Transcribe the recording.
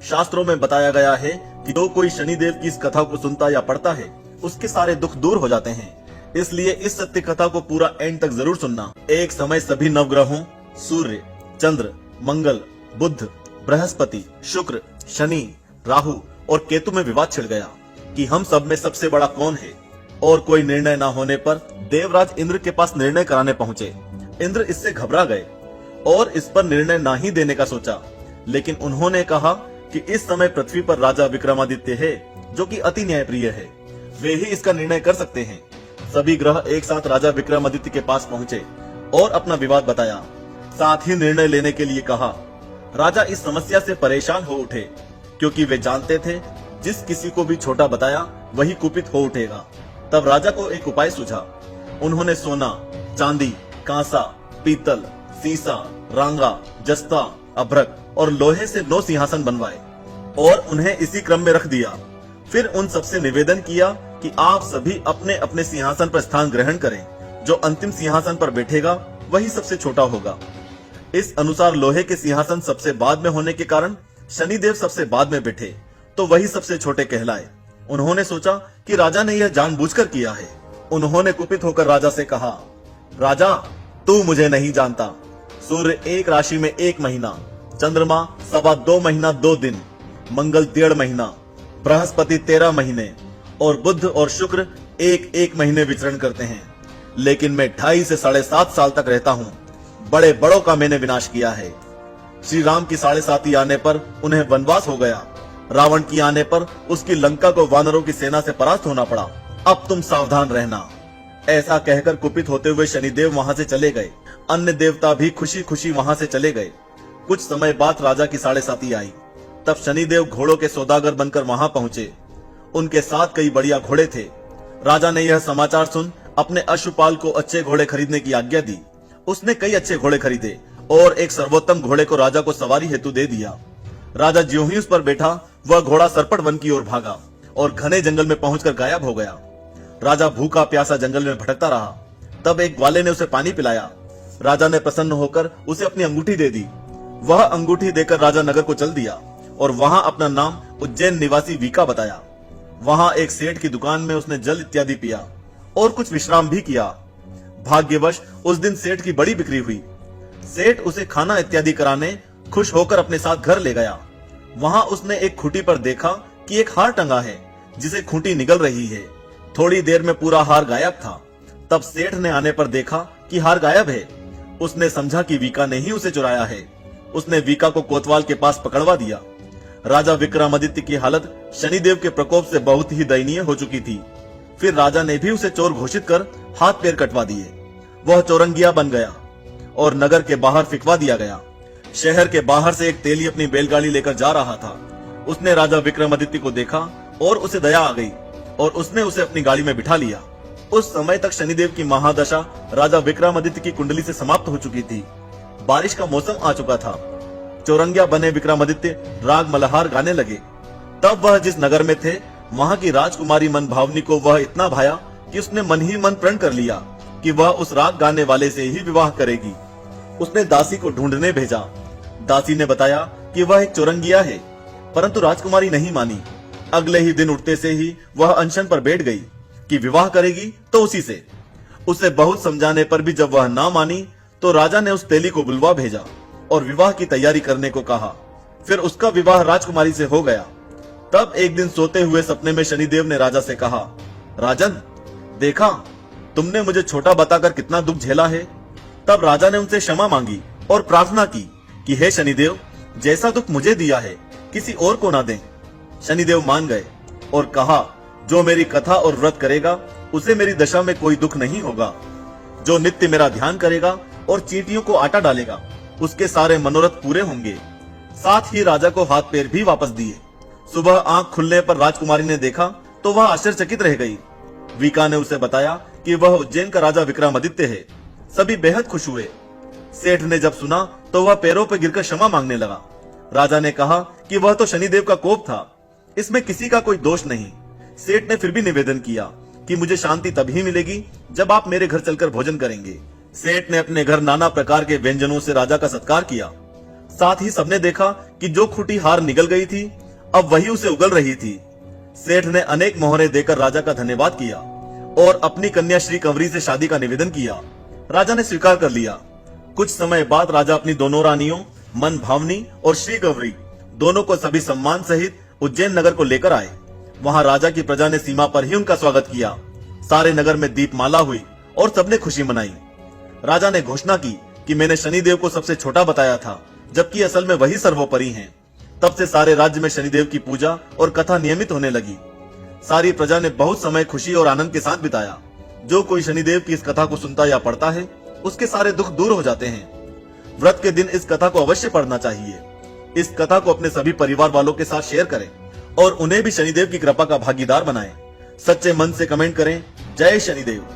शास्त्रों में बताया गया है कि जो कोई शनिदेव की इस कथा को सुनता या पढ़ता है उसके सारे दुख दूर हो जाते हैं। इसलिए इस सत्य कथा को पूरा एंड तक जरूर सुनना। एक समय सभी नवग्रहों सूर्य, चंद्र, मंगल, बुध, बृहस्पति, शुक्र, शनि, राहु और केतु में विवाद छिड़ गया कि हम सब में सबसे बड़ा कौन है। और कोई निर्णय न होने पर देवराज इंद्र के पास निर्णय कराने पहुंचे। इंद्र इससे घबरा गए और इस पर निर्णय ना ही देने का सोचा, लेकिन उन्होंने कहा कि इस समय पृथ्वी पर राजा विक्रमादित्य है जो कि अति न्यायप्रिय है, वे ही इसका निर्णय कर सकते हैं। सभी ग्रह एक साथ राजा विक्रमादित्य के पास पहुंचे और अपना विवाद बताया, साथ ही निर्णय लेने के लिए कहा। राजा इस समस्या से परेशान हो उठे क्योंकि वे जानते थे जिस किसी को भी छोटा बताया वही कुपित हो उठेगा। तब राजा को एक उपाय सूझा। उन्होंने सोना, चांदी, कांसा, पीतल, सीसा, रांगा, जस्ता, अभ्रक और लोहे से 9 सिंहासन बनवाए और उन्हें इसी क्रम में रख दिया। फिर उन सबसे निवेदन किया कि आप सभी अपने अपने सिंहासन पर स्थान ग्रहण करें। जो अंतिम सिंहासन पर बैठेगा वही सबसे छोटा होगा। इस अनुसार लोहे के सिंहासन सबसे बाद में होने के कारण शनिदेव सबसे बाद में बैठे तो वही सबसे छोटे कहलाए। उन्होंने सोचा कि राजा ने यह जानबूझकर किया है। उन्होंने कुपित होकर राजा से कहा, राजा तू मुझे नहीं जानता। सूर्य एक राशि में 1 महीना, चंद्रमा 2.25 महीना 2 दिन, मंगल 1.5 महीना, बृहस्पति 13 महीने और बुध और शुक्र 1 महीने विचरण करते हैं। लेकिन मैं 2.5 से 7.5 साल तक रहता हूँ। बड़े बड़ों का मैंने विनाश किया है। श्री राम की 7.5 आने पर उन्हें वनवास हो गया। रावण की आने पर उसकी लंका को वानरों की सेना से परास्त होना पड़ा। अब तुम सावधान रहना। ऐसा कहकर कुपित होते हुए शनिदेव वहां से चले गए। अन्य देवता भी खुशी खुशी वहां से चले गए। कुछ समय बाद राजा की 7.5 आई। तब शनिदेव घोड़ों के सौदागर बनकर वहां पहुंचे। उनके साथ कई बढ़िया घोड़े थे। राजा ने यह समाचार सुन अपने अश्वपाल को अच्छे घोड़े खरीदने की आज्ञा दी। उसने कई अच्छे घोड़े खरीदे और एक सर्वोत्तम घोड़े को राजा को सवारी हेतु दे दिया। राजा ज्यों ही उस पर बैठा वह घोड़ा सरपट वन की ओर भागा और घने जंगल में पहुंचकर गायब हो गया। राजा भूखा प्यासा जंगल में भटकता रहा। तब एक ग्वाले ने उसे पानी पिलाया। राजा ने प्रसन्न होकर उसे अपनी अंगूठी दे दी। वह अंगूठी देकर राजा नगर को चल दिया और वहां अपना नाम उज्जैन निवासी वीका बताया। वहां एक सेठ की दुकान में उसने जल इत्यादि पिया और कुछ विश्राम भी किया। भाग्यवश उस दिन सेठ की बड़ी बिक्री हुई। सेठ उसे खाना इत्यादि कराने खुश होकर अपने साथ घर ले गया। वहां उसने एक खूंटी पर देखा कि एक हार टंगा है जिसे खूंटी निगल रही है। थोड़ी देर में पूरा हार गायब था। तब सेठ ने आने पर देखा कि हार गायब है। उसने समझा कि वीका ने ही उसे चुराया है। उसने वीका को कोतवाल के पास पकड़वा दिया। राजा विक्रमादित्य की हालत शनिदेव के प्रकोप से बहुत ही दयनीय हो चुकी थी। फिर राजा ने भी उसे चोर घोषित कर हाथ पैर कटवा दिए। वह चौरंगिया बन गया और नगर के बाहर फिकवा दिया गया। शहर के बाहर से एक तेली अपनी बैलगाड़ी लेकर जा रहा था। उसने राजा विक्रमादित्य को देखा और उसे दया आ गई और उसने उसे अपनी गाड़ी में बिठा लिया। उस समय तक शनिदेव की महादशा राजा विक्रमादित्य की कुंडली से समाप्त हो चुकी थी। बारिश का मौसम आ चुका था। चौरंगिया बने विक्रमादित्य राग मल्हार गाने लगे। तब वह जिस नगर में थे वहां की राजकुमारी मन भावनी को वह इतना भाया कि उसने मन ही मन प्रण कर लिया कि वह उस राग गाने वाले से ही विवाह करेगी। उसने दासी को ढूंढने भेजा। दासी ने बताया कि वह एक चौरंगिया है, परंतु राजकुमारी नहीं मानी। अगले ही दिन उठते से ही वह अनशन पर बैठ गई कि विवाह करेगी तो उसी से। उसे बहुत समझाने पर भी जब वह ना मानी तो राजा ने उस तेली को बुलवा भेजा और विवाह की तैयारी करने को कहा। फिर उसका विवाह राजकुमारी से हो गया। तब एक दिन सोते हुए सपने में शनिदेव ने राजा से कहा, राजन देखा तुमने मुझे छोटा बताकर कितना दुख झेला है। तब राजा ने उनसे क्षमा मांगी और प्रार्थना की कि हे शनिदेव, जैसा दुख मुझे दिया है किसी और को ना दें। शनिदेव मान गए और कहा, जो मेरी कथा और व्रत करेगा उसे मेरी दशा में कोई दुख नहीं होगा। जो नित्य मेरा ध्यान करेगा और चींटियों को आटा डालेगा उसके सारे मनोरथ पूरे होंगे। साथ ही राजा को हाथ पैर भी वापस दिए। सुबह आंख खुलने पर राजकुमारी ने देखा तो वह आश्चर्यचकित रह गई। वीका ने उसे बताया कि वह उज्जैन का राजा विक्रमादित्य है। सभी बेहद खुश हुए। सेठ ने जब सुना तो वह पैरों पर गिरकर क्षमा मांगने लगा। राजा ने कहा कि वह तो शनिदेव का कोप था, इसमें किसी का कोई दोष नहीं। सेठ ने फिर भी निवेदन किया कि मुझे शांति तभी मिलेगी जब आप मेरे घर चलकर भोजन करेंगे। सेठ ने अपने घर नाना प्रकार के व्यंजनों से राजा का सत्कार किया। साथ ही सबने देखा कि जो खूंटी हार निकल गई थी अब वही उसे उगल रही थी। सेठ ने अनेक मोहरे देकर राजा का धन्यवाद किया और अपनी कन्या श्री कंवरी से शादी का निवेदन किया। राजा ने स्वीकार कर लिया। कुछ समय बाद राजा अपनी दोनों रानियों मन भावनी और श्री कंवरी दोनों को सभी सम्मान सहित उज्जैन नगर को लेकर आए। वहां राजा की प्रजा ने सीमा पर ही उनका स्वागत किया। सारे नगर में दीपमाला हुई और सबने खुशी मनाई। राजा ने घोषणा की कि मैंने शनिदेव को सबसे छोटा बताया था, जबकि असल में वही सर्वोपरि हैं। तब से सारे राज्य में शनिदेव की पूजा और कथा नियमित होने लगी। सारी प्रजा ने बहुत समय खुशी और आनंद के साथ बिताया। जो कोई शनिदेव की इस कथा को सुनता या पढ़ता है उसके सारे दुख दूर हो जाते हैं। व्रत के दिन इस कथा को अवश्य पढ़ना चाहिए। इस कथा को अपने सभी परिवार वालों के साथ शेयर करें और उन्हें भी शनिदेव की कृपा का भागीदार बनाएं। सच्चे मन से कमेंट करें, जय शनिदेव।